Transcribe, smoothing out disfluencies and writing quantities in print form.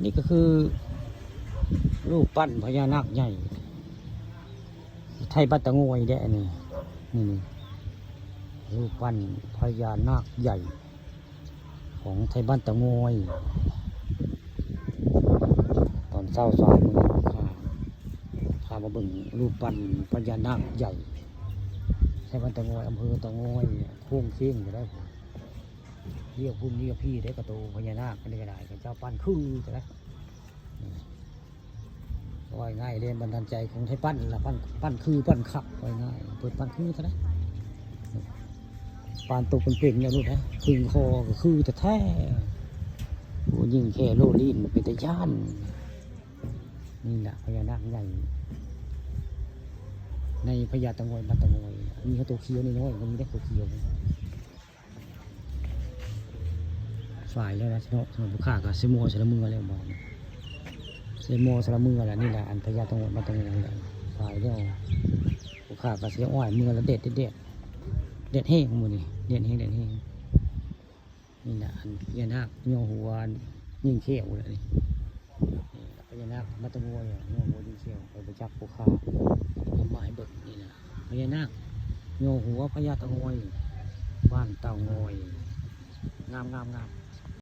นี่ก็คือรูปปั้นพญานาคใหญ่ไทยบัตตะงวยเด้อนี่รูปปั้นพญานาคใหญ่ของไทยบ้านตะงวยตอนเช้าสายมือพามาเบิ่งรูปปั้นพญานาคใหญ่ไทยบ้านตะงวยอำเภอตะงวยโค้งเชียงก็ได้เรียกพุ่นเรียกพี่ได้กระโตพญานาคกันได้ก็ได้เจ้าปั้นคือก็ได้ว่าง่ายเรียนบันดาลใจของไทยปั้นละปั้นคือปั้นขับว่าง่ายเปิดปั้นคือซะนะปานตกเป็นเปล่งเนี่ยลูกนะพึงคอก็คือแต่แท้โอ้ยิ่งแค่โลลีนเป็นตะย่านนี่แหละพญานาคใหญ่ในพญาตะงอยบัตตะงอยมีเขาตัวเขียวน้อยๆก็มีได้ตัวเขียวฝ่ายแล้วนะสำหรับผู้ฆ่ากับเซโมสารมืออะไรบอกเซโมสารมืออะไรนี่แหละอันพญาตะงอยบัตตะงอยฝ่ายแล้วผู้ฆ่ากับเสียอ้อยมือละเด็ดแห้งมือนี่เด็ดแห้งนี่แหละอันพญานาคโยหัวยิ่งเขี้ยวเลยนี่พญานาคบัตตะงอยโยหัวยิ่งเขี้ยวไปจับผู้ฆ่าทำหมายเบิกนี่แหละพญานาคโยหัวพญาตะงอยบ้านเต่างอยงาม